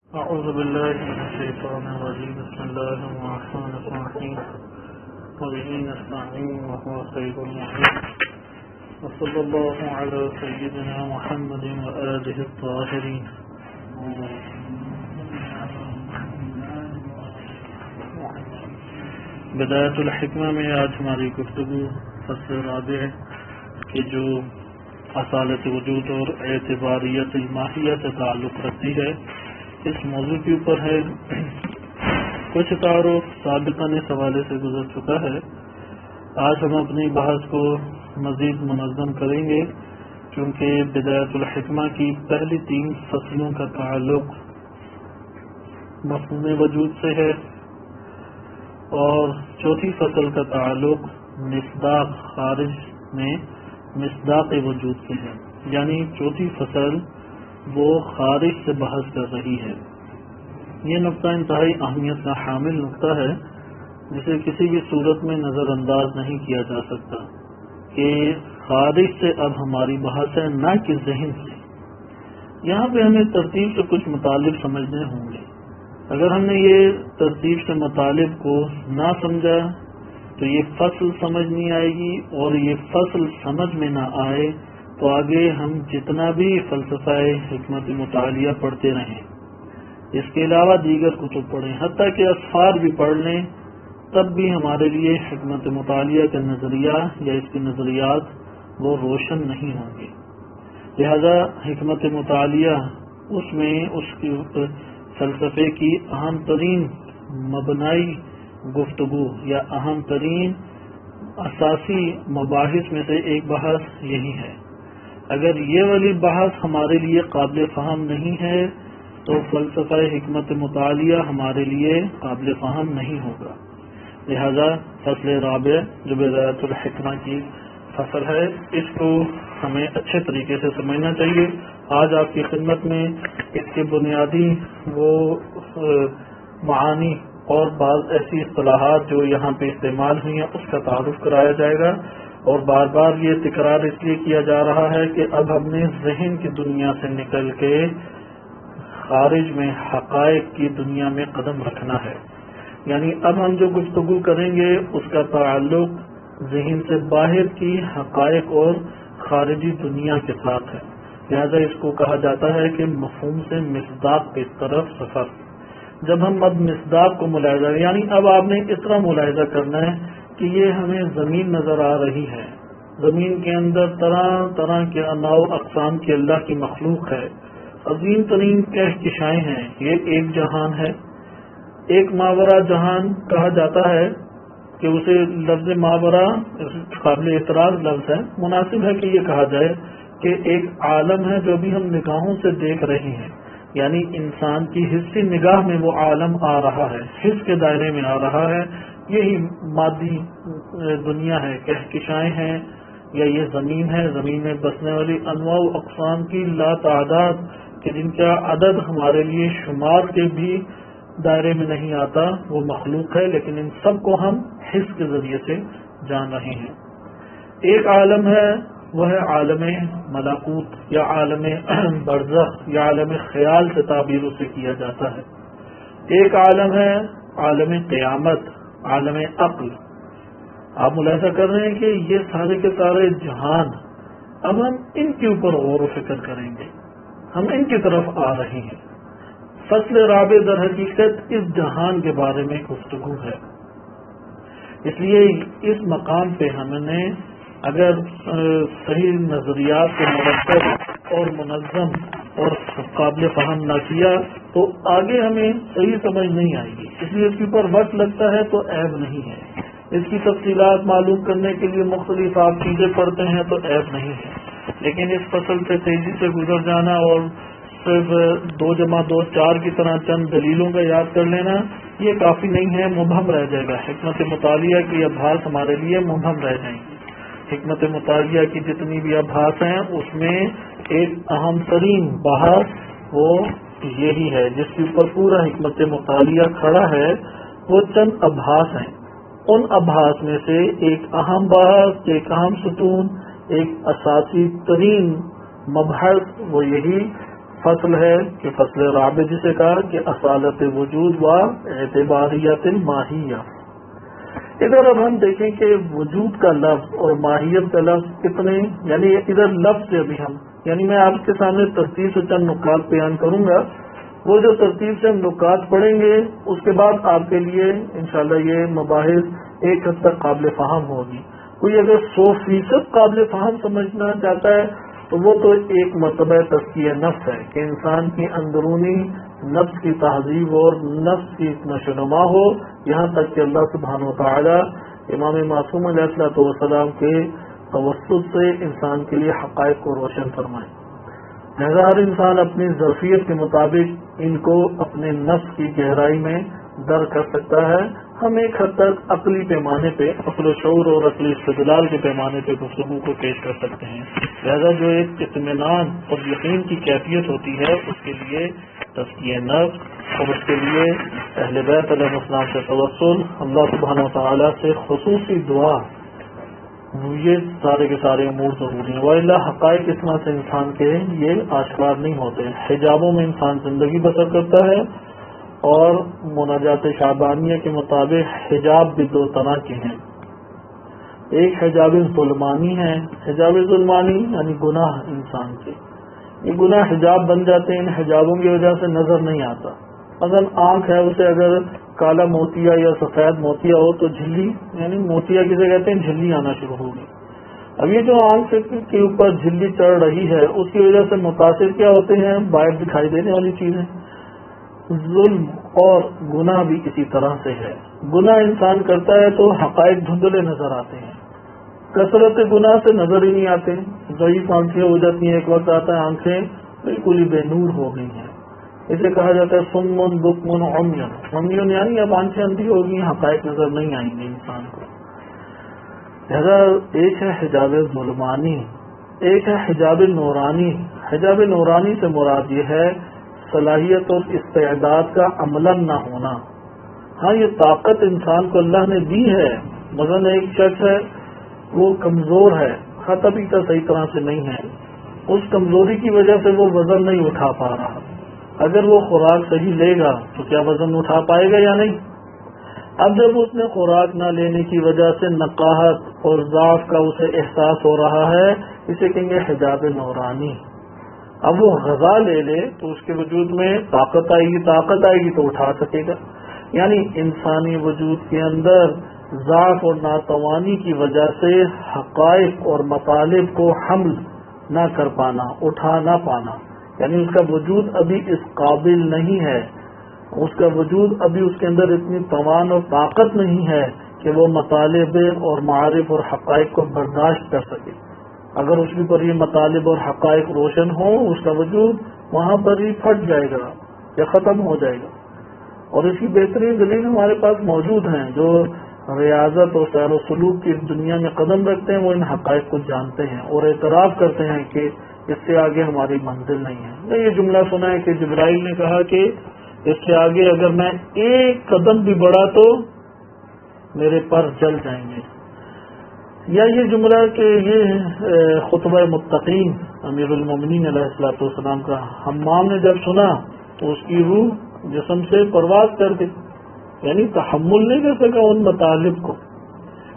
أعوذ بالله من الشيطان الرجيم بسم الله الرحمن الرحيم وبه نستعين وهو خير المعين وصلى الله على سيدنا محمد وآله الطاهرين. بدایت الحکمہ میں آج ہماری گفتگو فصل رابع کے جو اصالت وجود اور اعتباریت الماہیہ سے تعلق رکھتی ہے اس موضوع کے اوپر ہے. کچھ تعارف سابقاً اس حوالے سے گزر چکا ہے. آج ہم اپنی بحث کو مزید منظم کریں گے کیونکہ بدایت الحکمہ کی پہلی 3 فصلوں کا تعلق مفہوم وجود سے ہے اور چوتھی فصل کا تعلق مصداق خارج میں مصداق وجود سے ہے. یعنی چوتھی فصل وہ خارج سے بحث کر رہی ہے. یہ نقطہ انتہائی اہمیت کا حامل نقطہ ہے جسے کسی بھی صورت میں نظر انداز نہیں کیا جا سکتا کہ خارج سے اب ہماری بحث ہے نہ کہ ذہن سے. یہاں پہ ہمیں ترتیب سے کچھ مطالب سمجھنے ہوں گے. اگر ہم نے یہ ترتیب سے مطالب کو نہ سمجھا تو یہ فصل سمجھ نہیں آئے گی اور یہ فصل سمجھ میں نہ آئے تو آگے ہم جتنا بھی فلسفہ حکمت مطالعہ پڑھتے رہیں اس کے علاوہ دیگر کتب پڑھیں حتیٰ کہ اسفار بھی پڑھ لیں تب بھی ہمارے لیے حکمت مطالعہ کا نظریہ یا اس کے نظریات وہ روشن نہیں ہوں گے. لہذا حکمت مطالعہ اس میں اس کی فلسفے کی اہم ترین مبنائی گفتگو یا اہم ترین اساسی مباحث میں سے ایک بحث یہی ہے. اگر یہ والی بحث ہمارے لیے قابل فہم نہیں ہے تو فلسفہ حکمت مطالعہ ہمارے لیے قابل فہم نہیں ہوگا. لہذا فصل رابع جو بدایت الحکمہ کی فصل ہے اس کو ہمیں اچھے طریقے سے سمجھنا چاہیے. آج آپ کی خدمت میں اس کے بنیادی وہ معانی اور بعض ایسی اصطلاحات جو یہاں پہ استعمال ہوئی ہیں اس کا تعارف کرایا جائے گا. اور بار بار یہ تکرار اس لیے کیا جا رہا ہے کہ اب ہم نے ذہن کی دنیا سے نکل کے خارج میں حقائق کی دنیا میں قدم رکھنا ہے. یعنی اب ہم جو گفتگو کریں گے اس کا تعلق ذہن سے باہر کی حقائق اور خارجی دنیا کے ساتھ ہے. لہذا اس کو کہا جاتا ہے کہ مفہوم سے مصداق کی طرف سفر. جب ہم اب مصداق کو ملاحظہ یعنی اب آپ نے اس طرح ملاحظہ کرنا ہے کہ یہ ہمیں زمین نظر آ رہی ہے. زمین کے اندر طرح طرح کے انواع اقسام کی اللہ کی مخلوق ہے. عظیم ترین کہکشائیں ہیں. یہ ایک جہان ہے. ایک ماورا جہان کہا جاتا ہے کہ اسے لفظ ماورا قابل اعتراض لفظ ہے. مناسب ہے کہ یہ کہا جائے کہ ایک عالم ہے جو بھی ہم نگاہوں سے دیکھ رہے ہیں. یعنی انسان کی حسی نگاہ میں وہ عالم آ رہا ہے, حس کے دائرے میں آ رہا ہے. یہی مادی دنیا ہے, کہکشائیں ہیں یا یہ زمین ہے. زمین میں بسنے والی انواع و اقسام کی لا تعداد کہ جن کا عدد ہمارے لیے شمار کے بھی دائرے میں نہیں آتا وہ مخلوق ہے, لیکن ان سب کو ہم حس کے ذریعے سے جان رہے ہیں. ایک عالم ہے وہ ہے عالم ملکوت یا عالم برزخ یا عالم خیال سے تعبیر اسے کیا جاتا ہے. ایک عالم ہے عالم قیامت, عالم عقل. آپ ملاحظہ کر رہے ہیں کہ یہ سارے کے سارے جہان اب ہم ان کے اوپر غور و فکر کریں گے. ہم ان کی طرف آ رہے ہیں. فصل رابع در حقیقت اس جہان کے بارے میں گفتگو ہے. اس لیے اس مقام پہ ہم نے اگر صحیح نظریات کو مرتب اور منظم اور قابل فہم نہ کیا تو آگے ہمیں صحیح سمجھ نہیں آئے گی. اس لیے اس کے اوپر وقت لگتا ہے تو عیب نہیں ہے. اس کی تفصیلات معلوم کرنے کے لیے مختلف آپ چیزیں پڑھتے ہیں تو عیب نہیں ہے. لیکن اس فصل سے تیزی سے گزر جانا اور صرف 2+2=4 کی طرح چند دلیلوں کا یاد کر لینا یہ کافی نہیں ہے, مبہم رہ جائے گا. حکمت مطالعہ کی ابحاث ہمارے لیے مبہم رہ جائیں گی. حکمت مطالعہ کی جتنی بھی ابحاث ہیں اس میں ایک اہم ترین بحث وہ یہی ہے جس کے اوپر پورا حکمت مطالعہ کھڑا ہے. وہ چند ابحاث ہیں. ان ابحاث میں سے ایک اہم بحث, ایک اہم ستون, ایک اساسی ترین مبحث وہ یہی فصل ہے کہ فصل رابع جسے کہا کہ اصالت وجود و اعتباریت ماہیہ. ادھر اب ہم دیکھیں کہ وجود کا لفظ اور ماہیت کا لفظ کتنے، یعنی ادھر لفظ سے ابھی ہم، یعنی میں آپ کے سامنے ترتیب سے چند نکات بیان کروں گا. وہ جو ترتیب سے ہم نکات پڑھیں گے اس کے بعد آپ کے لیے انشاءاللہ یہ مباحث ایک حد تک قابل فہم ہوگی. کوئی اگر 100% قابل فہم سمجھنا چاہتا ہے تو وہ تو ایک مرتبہ تزکیہ نفس ہے کہ انسان کی اندرونی نفس کی تہذیب اور نفس کی نشو و نما ہو، یہاں تک کہ اللہ سبحانہ و تعالی امام معصوم علیہ الصلوۃ والسلام کے توسط سے انسان کے لیے حقائق کو روشن فرمائے. لہذا ہر انسان اپنی ظرفیت کے مطابق ان کو اپنے نفس کی گہرائی میں درک کر سکتا ہے. ہم ایک حد تک عقلی پیمانے پہ، عقل و شعور اور عقلی استدلال کے پیمانے پہ گفتگو کو پیش کر سکتے ہیں. لہذا جو ایک اطمینان اور یقین کی کیفیت ہوتی ہے اس کے لیے تزکیہ نفس اور اس کے لیے اہل بیت علیہ السلام سے توسل، اللہ سبحانہ و تعالیٰ سے خصوصی دعا، یہ سارے کے سارے امور ضروری ہیں. وَإِلَّا حقائق اس طرح سے انسان کے یہ آشکار نہیں ہوتے. حجابوں میں انسان زندگی بسر کرتا ہے اور مناجات شعبانیہ کے مطابق حجاب بھی دو طرح کے ہیں. ایک حجاب ظلمانی ہے. حجاب ظلمانی یعنی گناہ انسان کے، یہ گناہ حجاب بن جاتے ہیں، ان حجابوں کی وجہ سے نظر نہیں آتا. مثلا آنکھ ہے، اسے اگر کالا موتیا یا سفید موتیا ہو تو جھلی، یعنی موتیا کسے کہتے ہیں، جھلی آنا شروع ہوگی. اب یہ جو آنکھ کے اوپر جھلی چڑھ رہی ہے اس کی وجہ سے متاثر کیا ہوتے ہیں، باہر دکھائی دینے والی چیزیں. ظلم اور گناہ بھی اسی طرح سے ہے. گناہ انسان کرتا ہے تو حقائق دھندلے نظر آتے ہیں، کثرت گناہ سے نظر ہی نہیں آتے. ضعیف آنکھیں ہو جاتی ہیں، ایک وقت آتا ہے آنکھیں بالکل ہی بے نور ہو گئی ہیں. اسے کہا جاتا ہے سمن بکمن عمیون. عمیون یعنی اب آنکھیں اندھی ہو گئی، حقائق نظر نہیں آئیں گے انسان کو. لہذا ایک ہے حجاب ظلمانی، ایک ہے حجاب نورانی. حجاب نورانی سے مراد یہ ہے صلاحیت اور استعداد کا عملاً نہ ہونا. ہاں یہ طاقت انسان کو اللہ نے دی ہے. مثلا ایک شخص ہے وہ کمزور ہے، کھاتا پیتا صحیح طرح سے نہیں ہے، اس کمزوری کی وجہ سے وہ وزن نہیں اٹھا پا رہا. اگر وہ خوراک صحیح لے گا تو کیا وزن اٹھا پائے گا یا نہیں؟ اب جب اس نے خوراک نہ لینے کی وجہ سے نقاہت اور ضعف کا اسے احساس ہو رہا ہے، اسے کہیں گے حجاب نورانی. اب وہ غذا لے لے تو اس کے وجود میں طاقت آئے گی تو اٹھا سکے گا. یعنی انسانی وجود کے اندر ضعف اور ناتوانی کی وجہ سے حقائق اور مطالب کو حمل نہ کر پانا، اٹھا نہ پانا، یعنی اس کا وجود ابھی اس قابل نہیں ہے، اس کا وجود ابھی اس کے اندر اتنی توان اور طاقت نہیں ہے کہ وہ مطالب اور معارف اور حقائق کو برداشت کر سکے. اگر اس کے پر یہ مطالب اور حقائق روشن ہوں، اس کا وجود وہاں پر ہی پھٹ جائے گا یا ختم ہو جائے گا. اور اس کی بہترین دلیل ہمارے پاس موجود ہیں. جو ریاضت اور سیر و سلوک کی دنیا میں قدم رکھتے ہیں وہ ان حقائق کو جانتے ہیں اور اعتراف کرتے ہیں کہ اس سے آگے ہماری منزل نہیں ہے. میں یہ جملہ سنا ہے کہ جبرائیل نے کہا کہ اس سے آگے اگر میں ایک قدم بھی بڑھا تو میرے پر جل جائیں گے. یا یہ جملہ کہ یہ خطبہ متقین امیر المومنین علیہ الصلوۃ والسلام کا حمام نے جب سنا تو اس کی روح جسم سے پرواز کر گئی، یعنی تحمل نہیں کر سکا ان مطالب کو.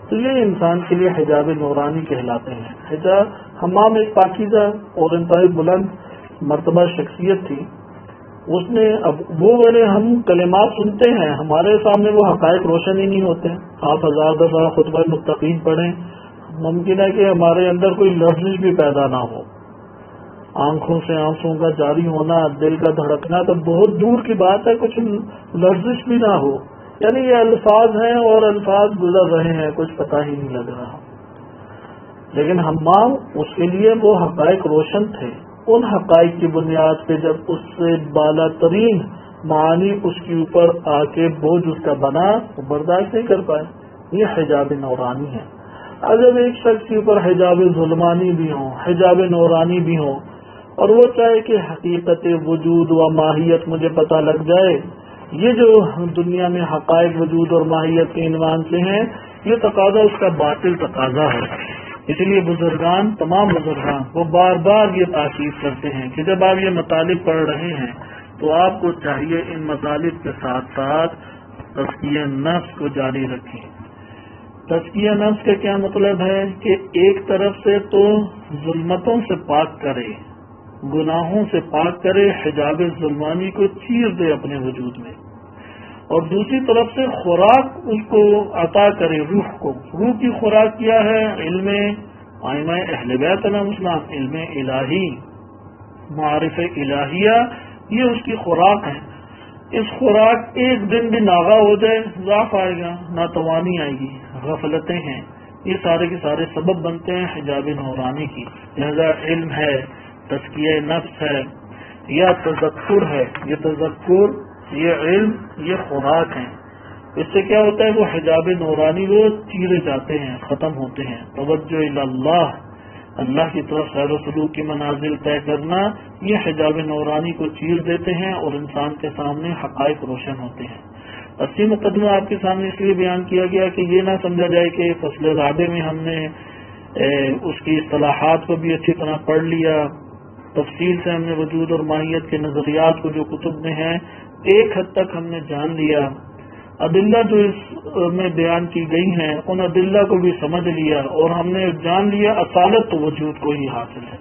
تو یہ انسان کے لیے حجاب نورانی کہلاتے ہیں. حجاب حمام ایک پاکیزہ اور انتہائی بلند مرتبہ شخصیت تھی. اس نے اب وہ والے ہم کلمات سنتے ہیں، ہمارے سامنے وہ حقائق روشن ہی نہیں ہوتے. آپ 1000 دفعہ خطبہ متقین پڑھیں، ممکن ہے کہ ہمارے اندر کوئی لرزش بھی پیدا نہ ہو. آنکھوں سے آنسوں کا جاری ہونا، دل کا دھڑکنا تو بہت دور کی بات ہے، کچھ لرزش بھی نہ ہو. یعنی یہ الفاظ ہیں اور الفاظ گزر رہے ہیں، کچھ پتہ ہی نہیں لگ رہا. لیکن حمام اس کے لیے وہ حقائق روشن تھے. ان حقائق کی بنیاد پہ جب اس سے بالا ترین معانی اس کے اوپر آ کے بوجھ اس کا بنا، وہ برداشت نہیں کر پائے. یہ حجاب نورانی ہے. اگر ایک شخص کے اوپر حجاب ظلمانی بھی ہوں، حجاب نورانی بھی ہوں، اور وہ چاہے کہ حقیقت وجود و ماہیت مجھے پتہ لگ جائے، یہ جو دنیا میں حقائق وجود اور ماہیت کے عنوان سے ہیں، یہ تقاضا اس کا باطل تقاضا ہے. اس لیے بزرگان، تمام بزرگان وہ بار بار یہ تاکید کرتے ہیں کہ جب آپ یہ مطالب پڑھ رہے ہیں تو آپ کو چاہیے ان مطالب کے ساتھ ساتھ تزکیہ نفس کو جاری رکھیں۔ تزکیہ نفس کا کیا مطلب ہے کہ ایک طرف سے تو ظلمتوں سے پاک کرے، گناہوں سے پاک کرے، حجاب ظلمانی کو چیر دے اپنے وجود میں، اور دوسری طرف سے خوراک اس کو عطا کرے روح کو۔ روح کی خوراک کیا ہے؟ علم ائمہ اہل بیت علیہ السلام، علم الہی، معارف الہیہ، یہ اس کی خوراک ہے۔ اس خوراک ایک دن بھی ناغا ہو جائے، ضعف آئے گا، ناتوانی آئے گی، غفلتیں ہیں، یہ سارے کے سارے سبب بنتے ہیں حجاب نورانی کی۔ لہذا علم ہے، تزکیہ نفس ہے، یا تذکر ہے، یہ تذکر، یہ علم، یہ خوراک ہیں۔ اس سے کیا ہوتا ہے؟ وہ حجاب نورانی وہ چیرے جاتے ہیں، ختم ہوتے ہیں۔ توجہ اللہ، اللہ کی طرف خیر و سلوک کی منازل طے کرنا، یہ حجاب نورانی کو چیر دیتے ہیں اور انسان کے سامنے حقائق روشن ہوتے ہیں۔ اسی مقدمہ آپ کے سامنے اس لیے بیان کیا گیا کہ یہ نہ سمجھا جائے کہ فصل رابع میں ہم نے اس کی اصطلاحات کو بھی اچھی طرح پڑھ لیا، تفصیل سے ہم نے وجود اور ماہیت کے نظریات کو جو کتب میں ہیں ایک حد تک ہم نے جان لیا، ادلہ جو اس میں بیان کی گئی ہیں ان ادلہ کو بھی سمجھ لیا، اور ہم نے جان لیا اصالت تو وجود کو ہی حاصل ہے۔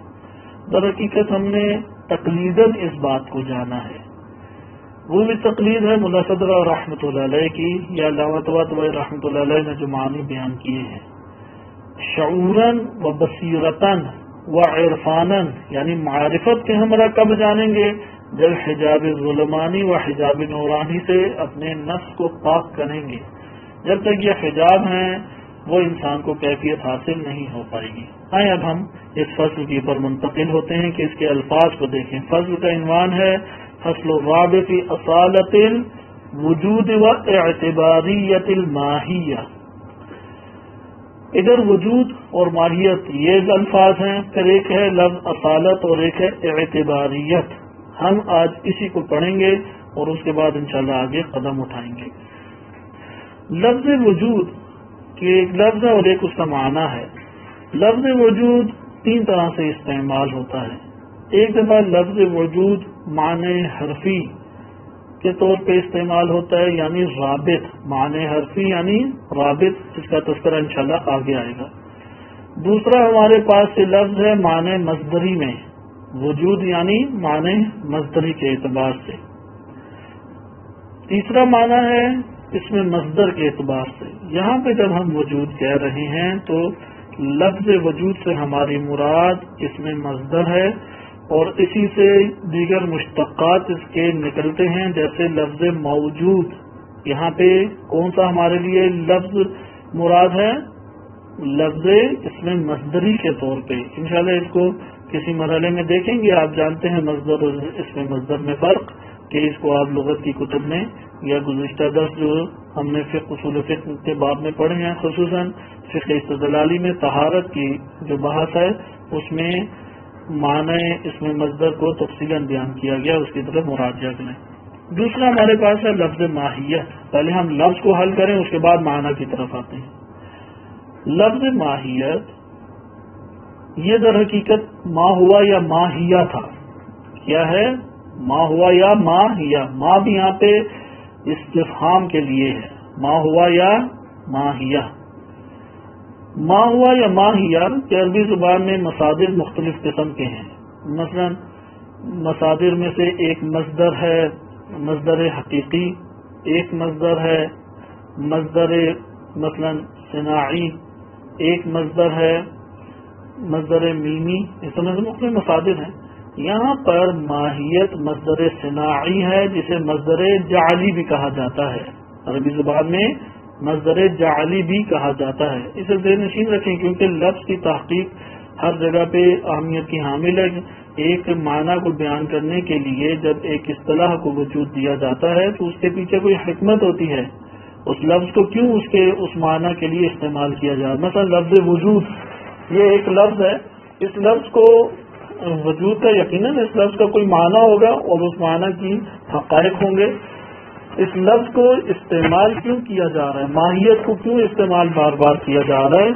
در حقیقت ہم نے تقلیداً اس بات کو جانا ہے، وہ بھی تقلید ہے ملا صدر رحمۃ اللہ علیہ کی، یا علامہ طباطبائی رحمۃ اللہ علیہ نے جو معنی بیان کیے ہیں، شعوراً و بصیرتاً و عرفاناً، یعنی معرفت کے ہمراہ کب جانیں گے؟ جب حجاب ظلمانی و حجاب نورانی سے اپنے نفس کو پاک کریں گے۔ جب تک یہ حجاب ہیں وہ انسان کو کیفیت حاصل نہیں ہو پائے گی۔ آئیں اب ہم اس فصل کے اوپر منتقل ہوتے ہیں کہ اس کے الفاظ کو دیکھیں۔ فصل کا عنوان ہے فصل الرابع فی اصالت الوجود و اعتباریت الماہیہ۔ ادھر وجود اور ماہیت یہ الفاظ ہیں، پھر ایک ہے لفظ اصالت اور ایک ہے اعتباریت۔ ہم آج اسی کو پڑھیں گے اور اس کے بعد انشاءاللہ آگے قدم اٹھائیں گے۔ لفظ وجود کہ ایک لفظ ہے اور ایک اس کا معنی ہے۔ لفظ وجود تین طرح سے استعمال ہوتا ہے۔ ایک دفعہ لفظ وجود معنی حرفی کے طور پہ استعمال ہوتا ہے، یعنی رابط، معنی حرفی یعنی رابط، جس کا تذکرہ انشاءاللہ آگے آئے گا۔ دوسرا ہمارے پاس سے لفظ ہے معنی مصدری میں، وجود یعنی معنی مصدری کے اعتبار سے۔ تیسرا معنی ہے اس میں مصدر کے اعتبار سے۔ یہاں پہ جب ہم وجود کہہ رہے ہیں تو لفظ وجود سے ہماری مراد اس میں مصدر ہے، اور اسی سے دیگر مشتقات اس کے نکلتے ہیں، جیسے لفظ موجود۔ یہاں پہ کون سا ہمارے لیے لفظ مراد ہے؟ لفظ اس میں مصدری کے طور پہ۔ انشاءاللہ اس کو کسی مرحلے میں دیکھیں گے۔ آپ جانتے ہیں مصدر اور اس میں مصدر میں فرق، کہ اس کو آپ لغت کی کتب میں یا گزشتہ درس جو ہم نے فقہ اصول فقہ کے باب میں پڑھے ہیں، خصوصاً فقہ استدلالی میں طہارت کی جو بحث ہے اس میں معنی اس میں مصدر کو تفصیلاً بیان کیا گیا، اس کی طرف مراجعہ کریں۔ دوسرا ہمارے پاس ہے لفظ ماہیت۔ پہلے ہم لفظ کو حل کریں، اس کے بعد معنی کی طرف آتے ہیں۔ لفظ ماہیت یہ در حقیقت ما ہوا یا ماہیہ تھا۔ کیا ہے؟ ما ہوا یا ماہیہ۔ ما بھی یہاں پہ استفہام کے لیے ہے، ما ہوا یا ماہیہ۔ ما ہوا یا ماہیہ کہ عربی زبان میں مصادر مختلف قسم کے ہیں۔ مثلا مصادر میں سے ایک مصدر ہے مصدر حقیقی، ایک مصدر ہے مصدر مثلا صناعی، ایک مصدر ہے مصدر میمی، اس طرح سے مختلف مصادر ہیں۔ یہاں پر ماہیت مصدر صناعی ہے، جسے مصدر جعلی بھی کہا جاتا ہے، عربی زبان میں مصدر جعلی بھی کہا جاتا ہے۔ اسے ذہن نشین رکھیں کیونکہ لفظ کی تحقیق ہر جگہ پہ اہمیت کی حامل ہے۔ ایک معنی کو بیان کرنے کے لیے جب ایک اصطلاح کو وجود دیا جاتا ہے تو اس کے پیچھے کوئی حکمت ہوتی ہے، اس لفظ کو کیوں اس معنی کے لیے استعمال کیا جائے۔ مثلا لفظ وجود یہ ایک لفظ ہے، اس لفظ کو وجود کا یقیناً اس لفظ کا کوئی معنی ہوگا اور اس معنی کی حقائق ہوں گے۔ اس لفظ کو استعمال کیوں کیا جا رہا ہے، ماہیت کو کیوں استعمال بار بار کیا جا رہا ہے،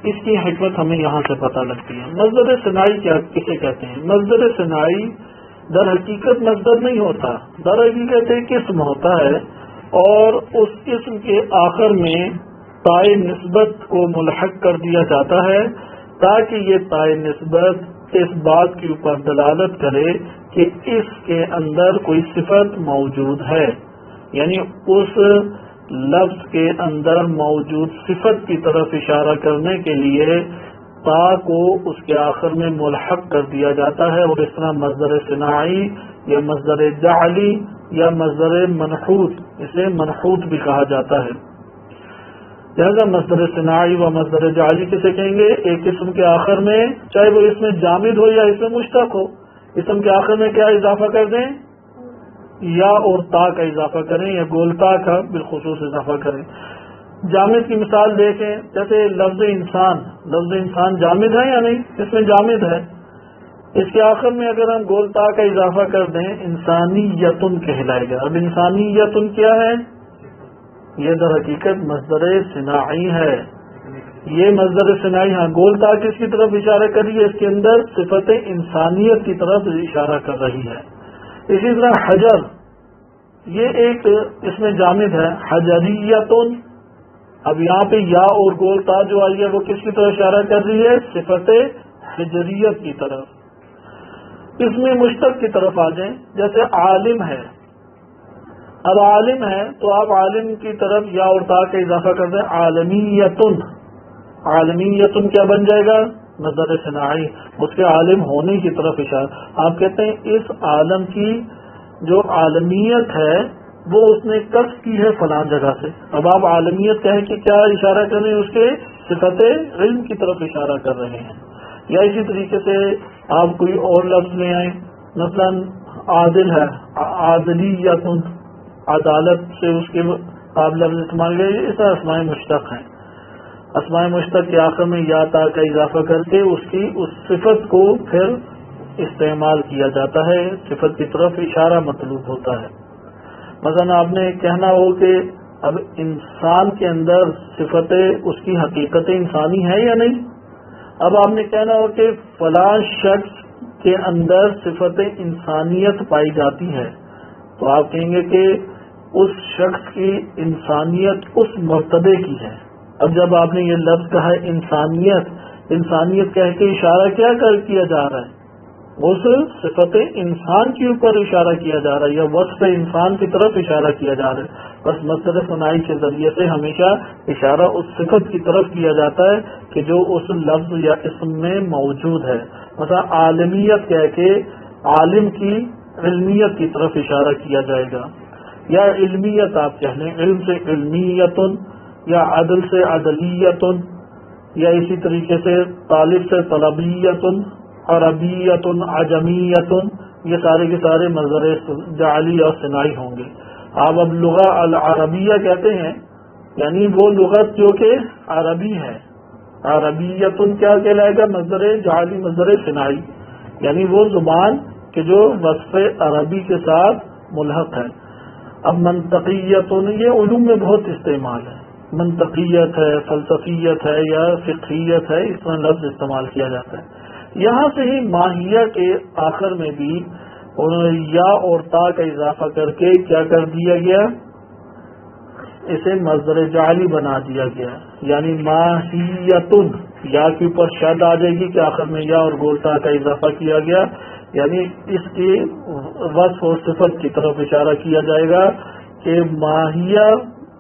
اس کی حکمت ہمیں یہاں سے پتہ لگتی ہے۔ مصدر صناعی کیا کسے کہتے ہیں؟ مصدر صناعی در حقیقت مصدر نہیں ہوتا، در حقیقت ایک اسم ہوتا ہے، اور اس اسم کے آخر میں تائے نسبت کو ملحق کر دیا جاتا ہے تاکہ یہ تائے نسبت اس بات کے اوپر دلالت کرے کہ اس کے اندر کوئی صفت موجود ہے، یعنی اس لفظ کے اندر موجود صفت کی طرف اشارہ کرنے کے لیے تا کو اس کے آخر میں ملحق کر دیا جاتا ہے، اور اس طرح مصدر صناعی یا مصدر جعلی یا مصدر منحوت، اسے منحوت بھی کہا جاتا ہے۔ لہذا مصدر صناعی و مصدر جعلی کسے کہیں گے؟ ایک اسم کے آخر میں، چاہے وہ اس میں جامد ہو یا اس میں مشتق ہو، اسم کے آخر میں کیا اضافہ کر دیں؟ یا اور تا کا اضافہ کریں، یا گولتا کا بالخصوص اضافہ کریں۔ جامد کی مثال دیکھیں، جیسے لفظ انسان، لفظ انسان جامد ہے یا نہیں؟ اس میں جامد ہے، اس کے آخر میں اگر ہم گولتا کا اضافہ کر دیں انسانیتن کہلائے گا۔ اب انسانیتن کیا ہے؟ یہ در حقیقت مصدر صناعی ہے، یہ مصدر صناعی ہے۔ گولتا کس کی طرف اشارہ کر رہی ہے؟ اس کے اندر صفت انسانیت کی طرف اشارہ کر رہی ہے۔ اسی طرح حجر، یہ ایک اس میں جامد ہے، حجریتن۔ اب یہاں پہ یا اور گولتا جو آئی ہے وہ کس کی طرف اشارہ کر رہی ہے؟ صفت حجریت کی طرف۔ اس میں مشتق کی طرف آ جائیں، جیسے عالم ہے، اب عالم ہے تو آپ عالم کی طرف یا اور تا کا اضافہ کر دیں عالمیتن۔ عالمیتن کیا بن جائے گا؟ مصدر صناعی، اس کے عالم ہونے کی طرف اشارہ۔ آپ کہتے ہیں اس عالم کی جو عالمیت ہے وہ اس نے کسب کی ہے فلاں جگہ سے۔ اب آپ عالمیت کہیں کہ کیا اشارہ کر رہے ہیں؟ اس کے صفت علم کی طرف اشارہ کر رہے ہیں۔ یا اسی طریقے سے آپ کوئی اور لفظ لے آئیں، مثلا عادل ہے، عادلیتن، عدالت سے اس کے آپ لفظ استعمال کریں، اس طرح اسماء مشتق ہیں۔ اسماء مشتق کے آخر میں یا تا کا اضافہ کر کے اس صفت کو پھر استعمال کیا جاتا ہے، صفت کی طرف اشارہ مطلوب ہوتا ہے۔ مثلا آپ نے کہنا ہو کہ اب انسان کے اندر صفت اس کی حقیقت انسانی ہے یا نہیں؟ اب آپ نے کہنا ہو کہ فلاں شخص کے اندر صفت انسانیت پائی جاتی ہے، تو آپ کہیں گے کہ اس شخص کی انسانیت اس مرتبے کی ہے۔ اب جب آپ نے یہ لفظ کہا ہے انسانیت، انسانیت کہہ کے اشارہ کیا جا رہا ہے؟ اس صفت انسان کے اوپر اشارہ کیا جا رہا ہے، یا وصف انسان کی طرف اشارہ کیا جا رہا ہے۔ بس مصدر صناعی کے ذریعے سے ہمیشہ اشارہ اس صفت کی طرف کیا جاتا ہے کہ جو اس لفظ یا اسم میں موجود ہے۔ مثلا عالمیت کہہ کے عالم کی علمیت کی طرف اشارہ کیا جائے گا، یا علمیت آپ کہہ لیں، علم سے علمیتن، یا عدل سے عدلیتن، یا اسی طریقے سے طالب سے طلبیتن، عربیتن، عجمیتن، یہ سارے کے سارے مصدر جعلی اور صناعی ہوں گے۔ آپ اب لغہ العربیہ کہتے ہیں، یعنی وہ لغت جو کہ عربی ہے۔ عربیتن کیا کہلائے گا؟ مصدر جعلی، مصدر صناعی، یعنی وہ زبان کہ جو وصف عربی کے ساتھ ملحق ہے۔ اب منطقیتن، یہ علوم میں بہت استعمال ہے، منطقیت ہے، فلسفیت ہے، یا فقہیت ہے، اس میں لفظ استعمال کیا جاتا ہے۔ یہاں سے ہی ماہیہ کے آخر میں بھی یا اور تا کا اضافہ کر کے کیا کر دیا گیا؟ اسے مصدر جعلی بنا دیا گیا، یعنی ماہیتن، یا کے اوپر شد آ جائے گی کہ آخر میں یا اور گولتا کا اضافہ کیا گیا، یعنی اس کی وصف اور صفت کی طرف اشارہ کیا جائے گا کہ ماہیہ،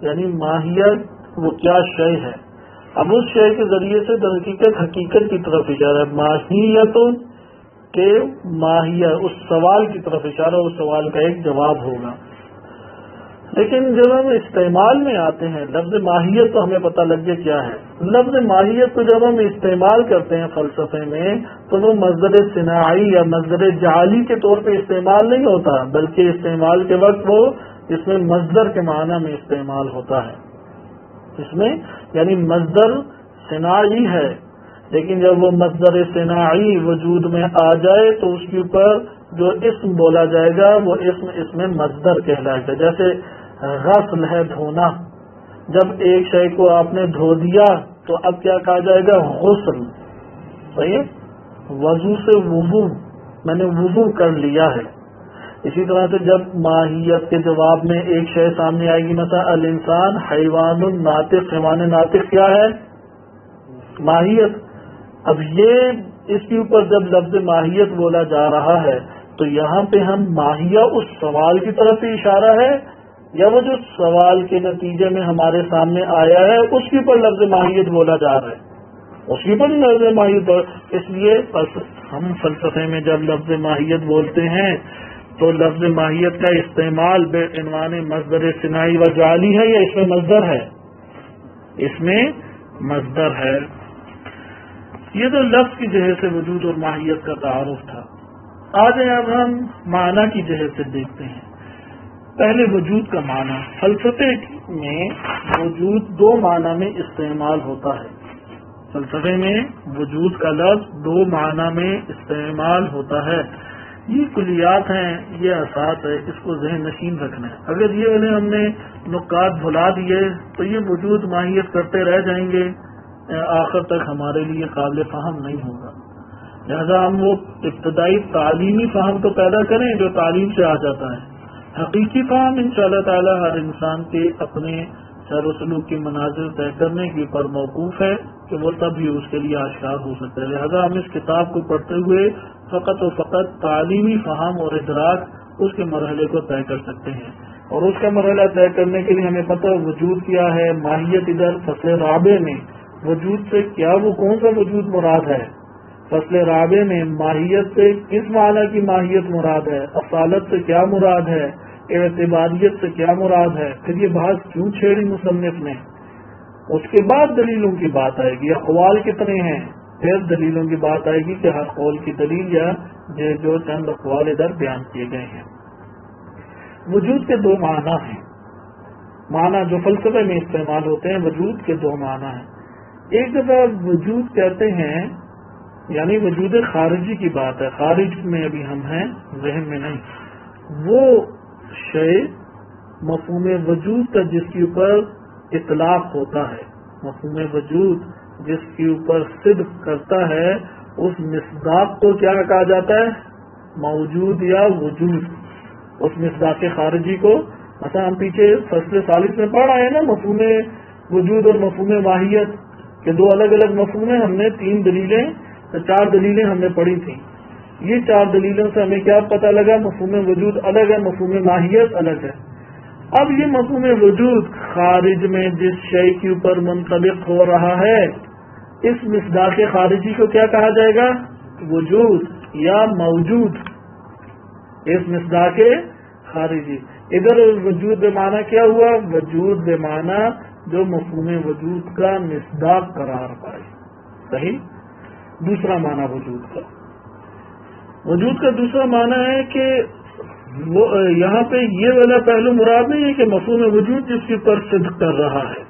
یعنی ماہیت وہ کیا شے ہے۔ اب اس شے کے ذریعے سے در حقیقت کی طرف اشارہ ہے، ماہیتن کہ ماہیہ، اس سوال کی طرف اشارہ، اس سوال کا ایک جواب ہوگا۔ لیکن جب ہم استعمال میں آتے ہیں لفظ ماہیت تو ہمیں پتہ لگ گیا کیا ہے۔ لفظ ماہیت کو جب ہم استعمال کرتے ہیں فلسفے میں تو وہ مصدر صناعی یا مصدر جعلی کے طور پہ استعمال نہیں ہوتا، بلکہ استعمال کے وقت وہ اس میں مصدر کے معنی میں استعمال ہوتا ہے۔ اس میں یعنی مصدر صناعی ہے، لیکن جب وہ مصدر صناعی وجود میں آ جائے تو اس کے اوپر جو اسم بولا جائے گا وہ اسم اس میں مصدر کہلائے گا۔ جیسے غسل ہے دھونا، جب ایک شے کو آپ نے دھو دیا تو اب کیا کہا جائے گا؟ غسل. صحیح ہے، وضو سے وضو، میں نے وضو کر لیا ہے. اسی طرح سے جب ماہیت کے جواب میں ایک شے سامنے آئے گی، مثلا الانسان حیوان ناطق، حیوان ناطق کیا ہے؟ ماہیت. اب یہ اس کے اوپر جب لفظ ماہیت بولا جا رہا ہے تو یہاں پہ ہم ماہیہ اس سوال کی طرف سے اشارہ ہے یا وہ جو سوال کے نتیجے میں ہمارے سامنے آیا ہے اس کے اوپر لفظ ماہیت بولا جا رہا ہے؟ اس کے اوپر لفظ ماہیت. اس لیے ہم فلسفے میں جب لفظ ماہیت بولتے ہیں تو لفظ ماہیت کا استعمال بے عنوان مصدر صناعی و جعلی ہے یا اس میں مصدر ہے؟ اس میں مصدر ہے. یہ تو لفظ کی جہت سے وجود اور ماہیت کا تعارف تھا. آج اب ہم معنی کی جہت سے دیکھتے ہیں. پہلے وجود کا معنی. فلسفے میں وجود دو معنی میں استعمال ہوتا ہے. فلسفے میں وجود کا لفظ دو معنی میں استعمال ہوتا ہے. یہ کلیات ہیں، یہ اساس ہے، اس کو ذہن نشین رکھنا ہے. اگر یہ انہیں ہم نے نکات بھلا دیے تو یہ وجود ماہیت کرتے رہ جائیں گے، آخر تک ہمارے لیے قابل فہم نہیں ہوگا. لہذا ہم وہ ابتدائی تعلیمی فہم تو پیدا کریں جو تعلیم سے آ جاتا ہے. حقیقی فہم انشاءاللہ تعالی ہر انسان کے اپنے سیر و سلوک کی مناظر طے کرنے کے اوپر موقوف ہے کہ وہ تب ہی اس کے لیے آشکار ہو سکتا ہے. لہذا ہم اس کتاب کو پڑھتے ہوئے فقط و فقط تعلیمی فہم اور ادراک اس کے مرحلے کو طے کر سکتے ہیں. اور اس کا مرحلہ طے کرنے کے لیے ہمیں پتہ وجود کیا ہے. ماہیت ادھر فصل رابع میں وجود سے کیا وہ کون سا وجود مراد ہے؟ فصل رابع میں ماہیت سے کس معنی کی ماہیت مراد ہے؟ اصالت سے کیا مراد ہے؟ اعتباریت سے کیا مراد ہے؟ پھر یہ بحث کیوں چھیڑی مصنف نے؟ اس کے بعد دلیلوں کی بات آئے گی. اقوال کتنے ہیں؟ پھر دلیلوں کی بات آئے گی کہ ہر قول کی دلیل یا جو چند اقوال ادھر بیان کیے گئے ہیں. وجود کے دو معنی ہیں. معنی جو فلسفے میں استعمال ہوتے ہیں، وجود کے دو معنی ہیں. ایک دفعہ وجود کہتے ہیں یعنی وجود خارجی کی بات ہے. خارج میں ابھی ہم ہیں، ذہن میں نہیں. وہ شے مفہوم وجود کا جس کے اوپر اطلاق ہوتا ہے، مفہوم وجود جس کے اوپر صدق کرتا ہے، اس مصداق کو کیا کہا جاتا ہے؟ موجود یا وجود. اس مصداق خارجی کو مثلا ہم پیچھے فصل ثالث میں پڑھ رہے ہیں نا، مفہوم وجود اور مفہوم ماہیت کے دو الگ الگ مفہوم ہیں. ہم نے 4 دلیلیں ہم نے پڑھی تھیں. یہ 4 دلیلوں سے ہمیں کیا پتہ لگا؟ مفہوم وجود الگ ہے، مفہوم ماہیت الگ ہے. اب یہ مفہوم وجود خارج میں جس شے کے اوپر منطبق ہو رہا ہے، اس مصداق خارجی کو کیا کہا جائے گا؟ وجود یا موجود. اس مصداق خارجی. ادھر وجود بے معنی کیا ہوا؟ وجود بے معنی جو مفہوم وجود کا مصداق قرار پائے. صحیح. دوسرا معنی وجود کا دوسرا معنی ہے کہ یہاں پہ یہ والا پہلو مراد نہیں ہے کہ مفہوم وجود جس کے اوپر صدق کر رہا ہے،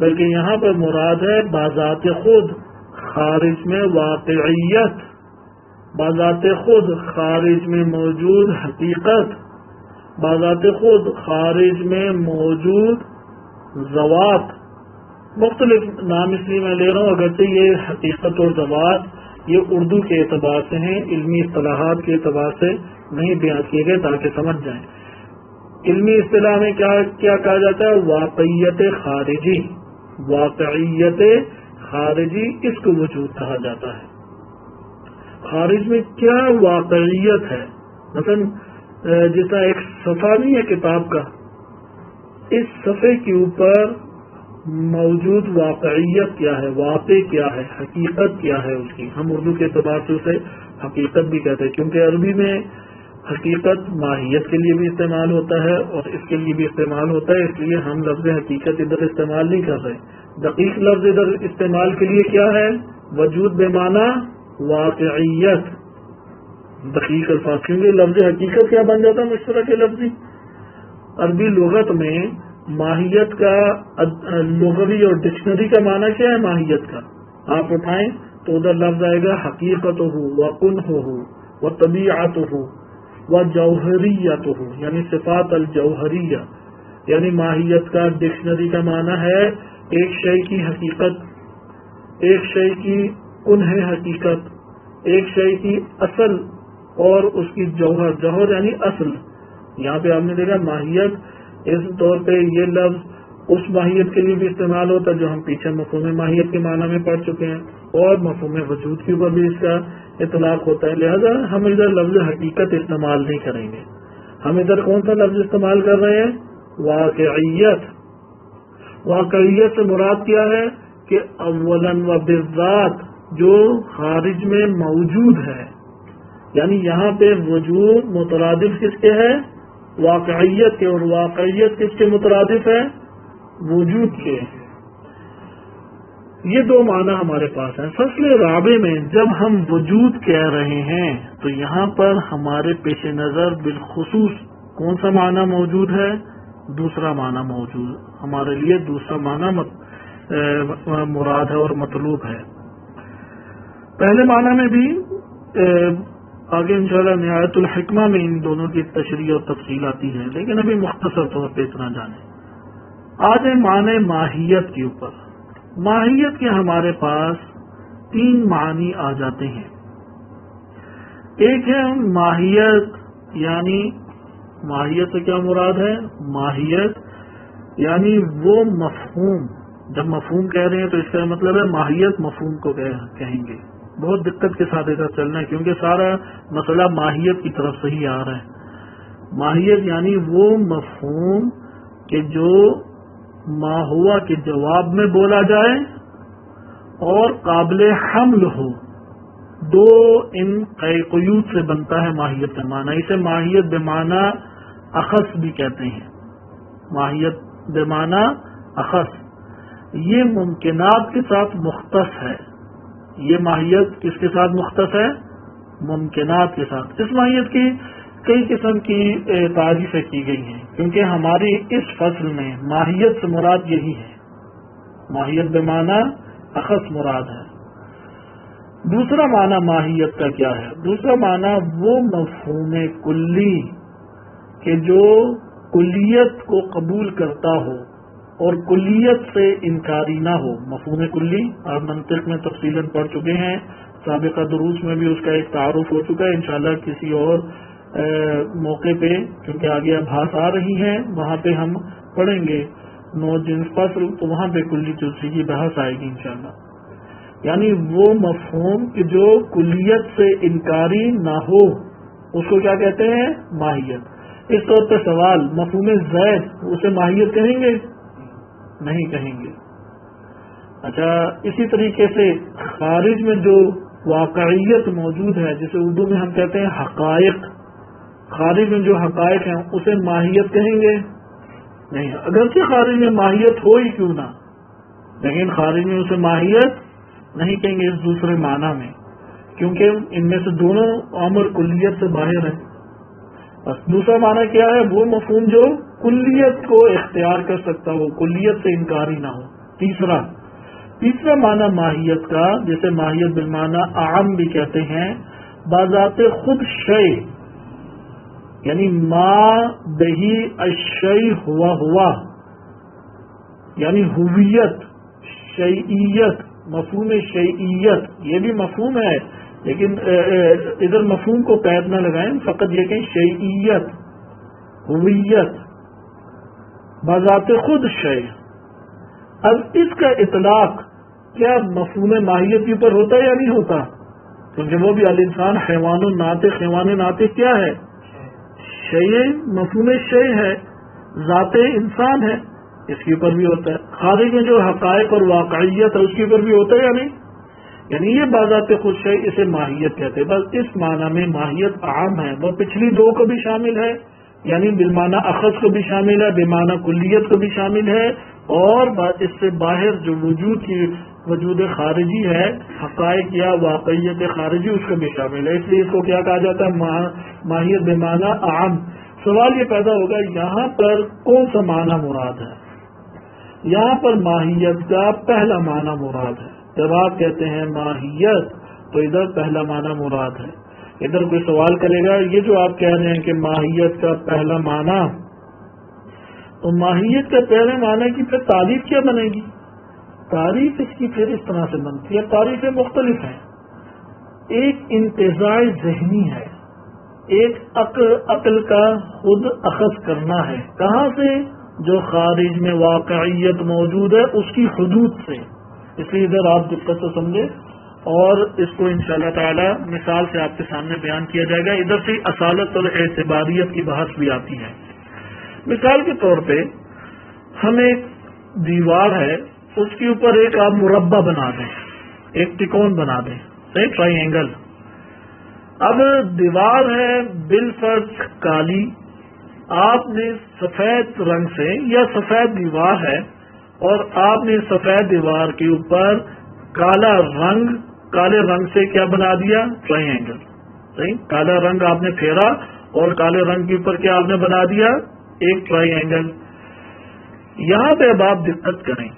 بلکہ یہاں پر مراد ہے بذات خود خارج میں واقعیت، بذات خود خارج میں موجود حقیقت، بذات خود خارج میں موجود ذوات. مختلف نام اس لیے میں لے رہا ہوں اگرچہ یہ حقیقت اور ذوات یہ اردو کے اعتبار سے ہیں، علمی اصطلاحات کے اعتبار سے نہیں بیان کیے گئے تاکہ سمجھ جائیں. علمی اصطلاح میں کیا کہا جاتا ہے؟ واقعیت خارجی. واقعیت خارجی اس کو وجود کہا جاتا ہے. خارج میں کیا واقعیت ہے؟ مثلا جیسا ایک صفحہ نہیں ہے کتاب کا، اس صفحے کے اوپر موجود واقعیت کیا ہے، واقع کیا ہے، حقیقت کیا ہے اس کی. ہم اردو کے اعتبار سے اسے حقیقت بھی کہتے ہیں کیونکہ عربی میں حقیقت ماہیت کے لیے بھی استعمال ہوتا ہے اور اس کے لیے بھی استعمال ہوتا ہے. اس لیے ہم لفظ حقیقت ادھر استعمال نہیں کر رہے. دقیق لفظ ادھر استعمال کے لیے کیا ہے؟ وجود بے معنی واقعیت. دقیق الفاظ، کیونکہ لفظ حقیقت کیا بن جاتا ہے؟ مشترک لفظی. عربی لغت میں ماہیت کا لغوی اور ڈکشنری کا معنی کیا ہے؟ ماہیت کا آپ اٹھائیں تو ادھر لفظ آئے گا حقیقت ہو و کن ہو طبیعت ہو و جوہریت ہو، یعنی صفات الجوہریہ. یعنی ماہیت کا ڈکشنری کا معنی ہے ایک شے کی حقیقت، ایک شے کی کنہ حقیقت، ایک شے کی اصل اور اس کی جوہر، جوہر یعنی اصل. یہاں پہ آپ نے دیکھا ماہیت، اس طور پہ یہ لفظ اس ماہیت کے لیے بھی استعمال ہوتا ہے جو ہم پیچھے مفہوم ماہیت کے معنی میں پڑھ چکے ہیں، اور مفہوم وجود کے اوپر بھی اس کا اطلاق ہوتا ہے. لہذا ہم ادھر لفظ حقیقت استعمال نہیں کریں گے. ہم ادھر کون سا لفظ استعمال کر رہے ہیں؟ واقعیت. واقعیت سے مراد کیا ہے کہ اولاً و بالذات جو خارج میں موجود ہے، یعنی یہاں پہ وجود مترادف کس کے ہے؟ واقعیت کے. اور واقعیت کس کے مترادف ہے؟ وجود کے. یہ دو معنی ہمارے پاس ہیں. فصل رابع میں جب ہم وجود کہہ رہے ہیں تو یہاں پر ہمارے پیش نظر بالخصوص کون سا معنی موجود ہے؟ دوسرا معنی موجود ہمارے لیے دوسرا معنی مراد ہے اور مطلوب ہے. پہلے معنی میں بھی آگے انشاءاللہ نہایت الحکمہ میں ان دونوں کی تشریح اور تفصیل آتی ہے، لیکن ابھی مختصر طور پہ اتنا جانیں. آج معنی ماہیت کے اوپر. ماہیت کے ہمارے پاس تین معنی آ جاتے ہیں. ایک ہے ماہیت، یعنی ماہیت سے کیا مراد ہے؟ ماہیت یعنی وہ مفہوم. جب مفہوم کہہ رہے ہیں تو اس کا مطلب ہے ماہیت مفہوم کو کہیں گے. بہت دقت کے ساتھ ادھر چلنا ہے کیونکہ سارا مسئلہ ماہیت کی طرف سے ہی آ رہا ہے. ماہیت یعنی وہ مفہوم کہ جو ما ہوا کے جواب میں بولا جائے اور قابل حمل ہو. دو ان قیود سے بنتا ہے ماہیت کا معنی. اسے ماہیت بمعنی اخص بھی کہتے ہیں. ماہیت بمعنی اخص یہ ممکنات کے ساتھ مختص ہے. یہ ماہیت کس کے ساتھ مختص ہے؟ ممکنات کے ساتھ. اس ماہیت کی کئی قسم کی تعریفیں کی گئی ہیں کیونکہ ہماری اس فصل میں ماہیت سے مراد یہی ہے. ماہیت بمعنی اخص مراد ہے. دوسرا معنی ماہیت کا کیا ہے؟ دوسرا معنی وہ مفہوم کلی کہ جو کلیت کو قبول کرتا ہو اور کلیت سے انکاری نہ ہو. مفہوم کلی آپ منطق میں تفصیلاً پڑھ چکے ہیں، سابقہ دروس میں بھی اس کا ایک تعارف ہو چکا ہے. انشاءاللہ کسی اور موقع پہ کیونکہ آگے ابحاث آ رہی ہیں وہاں پہ ہم پڑھیں گے نو جنس فصل، تو وہاں پہ کلی جزوی کی بحث آئے گی انشاءاللہ. یعنی وہ مفہوم کہ جو کلیت سے انکاری نہ ہو اس کو کیا کہتے ہیں؟ ماہیت. اس طور پہ سوال، مفہوم زید اسے ماہیت کہیں گے؟ نہیں کہیں گے. اچھا، اسی طریقے سے خارج میں جو واقعیت موجود ہے جسے اردو میں ہم کہتے ہیں حقائق، خارج میں جو حقائق ہیں اسے ماہیت کہیں گے؟ نہیں. اگرچہ خارج میں ماہیت ہو ہی کیوں نہ، لیکن خارج میں اسے ماہیت نہیں کہیں گے اس دوسرے معنی میں، کیونکہ ان میں سے دونوں امر کلیت سے باہر ہیں. بس دوسرا معنی کیا ہے؟ وہ مفہوم جو کلیت کو اختیار کر سکتا ہو، کلیت سے انکاری نہ ہو. تیسرا معنی ماہیت کا، جسے ماہیت بالمعنی عام بھی کہتے ہیں، بذات خود شے، یعنی ما بہی الشیء ہوا یعنی ہویت، شیئیت. مفہوم شیئیت یہ بھی مفہوم ہے لیکن ادھر مفہوم کو قید نہ لگائیں، فقط یہ کہ شیئیت، ہویت، بذات خود شے. اب اس کا اطلاق کیا مفہوم ماہیت کے اوپر ہوتا ہے یا نہیں ہوتا؟ کیونکہ وہ بھی الانسان حیوان ناطق. حیوان ناطق کیا ہے؟ شے، مفہوم شے ہے، ذات انسان ہے، اس کے اوپر بھی ہوتا ہے. خارج میں جو حقائق اور واقعیت ہے اس کے اوپر بھی ہوتا ہے یا نہیں؟ یعنی یہ بذات خود شے، اسے ماہیت کہتے ہیں. بس اس معنی میں ماہیت عام ہے، وہ پچھلی دو کو بھی شامل ہے، یعنی بالمعنی اخذ کو بھی شامل ہے، بمعنی کلیت کو بھی شامل ہے، اور اس سے باہر جو وجود خارجی ہے، حقائق یا واقعیت خارجی، اس کو بھی شامل ہے. اس لیے اس کو کیا کہا جاتا ہے؟ ماہیت بمعنی عام. سوال یہ پیدا ہوگا یہاں پر کون سا معنی مراد ہے؟ یہاں پر ماہیت کا پہلا معنی مراد ہے. جب آپ کہتے ہیں ماہیت تو ادھر پہلا معنی مراد ہے. ادھر کوئی سوال کرے گا یہ جو آپ کہہ رہے ہیں کہ ماہیت کا پہلا معنی، تو ماہیت کا پہلے معنی کی پھر تعریف کیا بنے گی؟ تعریف اس کی پھر اس طرح سے بنتی ہے، تعریفیں مختلف ہیں. ایک انتزاع ذہنی ہے، ایک عقل کا خود اخذ کرنا ہے. کہاں سے؟ جو خارج میں واقعیت موجود ہے اس کی حدود سے. اس لیے ادھر آپ دقت سے سمجھے اور اس کو انشاءاللہ تعالی مثال سے آپ کے سامنے بیان کیا جائے گا. ادھر سے اصالت اور اعتباریت کی بحث بھی آتی ہے. مثال کے طور پہ ہم ایک دیوار ہے، اس کے اوپر ایک آپ مربع بنا دیں، ایک تکون بنا دیں، صحیح، ٹرائی اینگل. اب دیوار ہے بالفرض کالی، آپ نے سفید رنگ سے، یا سفید دیوار ہے اور آپ نے سفید دیوار کے اوپر کالے رنگ سے کیا بنا دیا؟ Try angle. صحیح، کالا رنگ آپ نے پھیرا اور کالے رنگ کے اوپر کیا آپ نے بنا دیا؟ ایک ٹرائی اینگل. یہاں پہ اب آپ دقت کریں،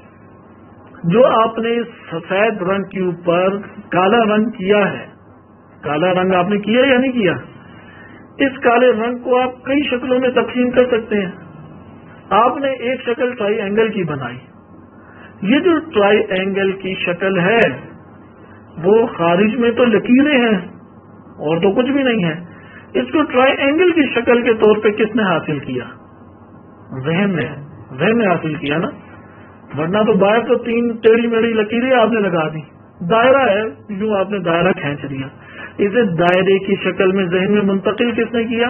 جو آپ نے سفید رنگ کے اوپر کالا رنگ کیا ہے، کالا رنگ آپ نے کیا یا نہیں کیا؟ اس کالے رنگ کو آپ کئی شکلوں میں تقسیم کر سکتے ہیں. آپ نے ایک شکل ٹرائی اینگل کی بنائی. یہ جو ٹرائی اینگل کی شکل ہے وہ خارج میں تو لکیریں ہیں اور تو کچھ بھی نہیں ہے. اس کو ٹرائی اینگل کی شکل کے طور پہ کس نے حاصل کیا؟ ذہن نے حاصل کیا نا، ورنہ تو باہر تو 3 ٹیڑھی میڑھی لکیریں آپ نے لگا دی. دائرہ ہے، یوں آپ نے دائرہ کھینچ دیا. اسے دائرے کی شکل میں ذہن میں منتقل کس نے کیا؟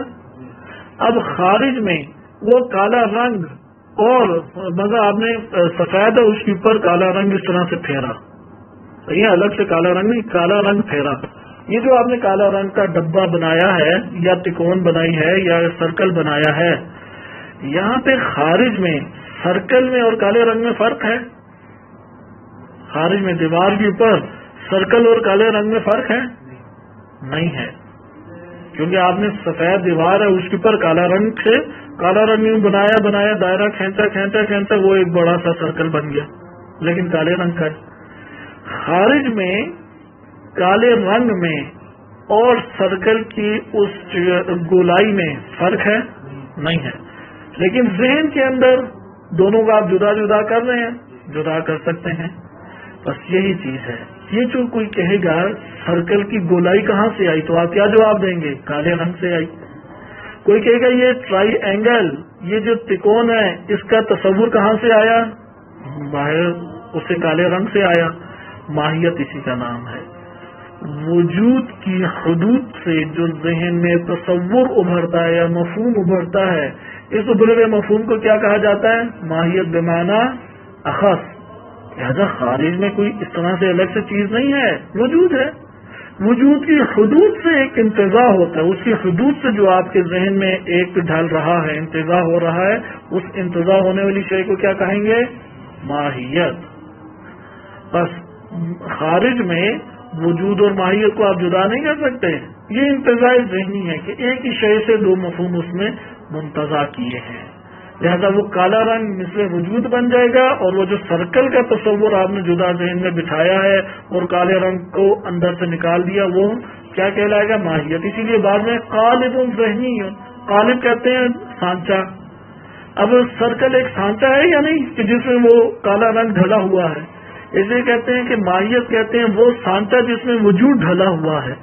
اب خارج میں وہ کالا رنگ اور مگر آپ نے سفید ہے اس کے اوپر کالا رنگ اس طرح سے پھیرا. صحیح ہے، الگ سے کالا رنگ نہیں، کالا رنگ پھیرا. یہ جو آپ نے کالا رنگ کا ڈبہ بنایا ہے یا تکون بنائی ہے یا سرکل بنایا ہے، یہاں پہ خارج میں سرکل میں اور کالے رنگ میں فرق ہے؟ خارج میں دیوار کے اوپر سرکل اور کالے رنگ میں فرق ہے؟ نہیں ہے، کیونکہ آپ نے سفید دیوار ہے اس کے اوپر کالا رنگ بنایا دائرہ کھینچا وہ ایک بڑا سا سرکل بن گیا، لیکن کالے رنگ کا ہے. خارج میں کالے رنگ میں اور سرکل کی اس گولائی میں فرق ہے؟ نہیں ہے. لیکن ذہن کے اندر دونوں کا آپ جدا جدا کر رہے ہیں، جدا کر سکتے ہیں. بس یہی چیز ہے. یہ جو کوئی کہے گا سرکل کی گولائی کہاں سے آئی، تو آپ کیا جواب دیں گے؟ کالے رنگ سے آئی. کوئی کہے گا یہ ٹرائی اینگل، یہ جو تکون ہے، اس کا تصور کہاں سے آیا؟ باہر اس سے کالے رنگ سے آیا. ماہیت اسی کا نام ہے. وجود کی حدود سے جو ذہن میں تصور ابھرتا ہے یا مفہوم ابھرتا ہے، اس ابھرے ہوئے مفہوم کو کیا کہا جاتا ہے؟ ماہیت بمعنی اخص. لہذا خارج میں کوئی اس طرح سے الگ سے چیز نہیں ہے، وجود ہے. وجود کی حدود سے ایک انتزاع ہوتا ہے، اس کی حدود سے جو آپ کے ذہن میں ایک ڈھل رہا ہے، انتزاع ہو رہا ہے، اس انتزاع ہونے والی شے کو کیا کہیں گے؟ ماہیت. بس خارج میں وجود اور ماہیت کو آپ جدا نہیں کر سکتے. یہ انتزاع ذہنی ہے کہ ایک ہی شے سے 2 مفہوم اس میں منتزع کیے ہیں. لہذا وہ کالا رنگ مثل وجود بن جائے گا، اور وہ جو سرکل کا تصور آپ نے جدا ذہن میں بٹھایا ہے اور کالے رنگ کو اندر سے نکال دیا، وہ کیا کہلائے گا؟ ماہیت. اسی لیے بعد میں قالب ذہنی، قالب کہتے ہیں سانچہ. اب سرکل ایک سانچہ ہے یا نہیں کہ جس میں وہ کالا رنگ ڈھلا ہوا ہے؟ اسے کہتے ہیں کہ ماہیت کہتے ہیں وہ سانچہ جس میں وجود ڈھلا ہوا ہے.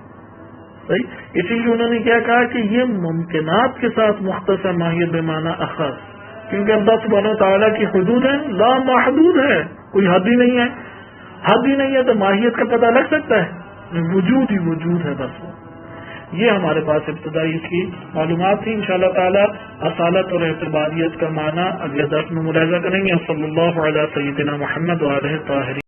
صحیح. اسی لیے انہوں نے کیا کہا کہ یہ ممکنات کے ساتھ مختصر ماہیت بمعنی اخص، کیونکہ اللہ سبحانہ تعالیٰ کی حدود ہے، لا محدود ہے، کوئی حد ہی نہیں ہے. حد ہی نہیں ہے تو ماہیت کا پتہ لگ سکتا ہے؟ وجود ہی وجود ہے. بس یہ ہمارے پاس ابتدائی اس کی معلومات تھی. انشاءاللہ تعالیٰ اصالت اور اعتباریت کا معنی اگلے درس میں ملاحظہ کریں گے. صلی اللہ علیہ سیدنا محمد وآلہ الطاہرین.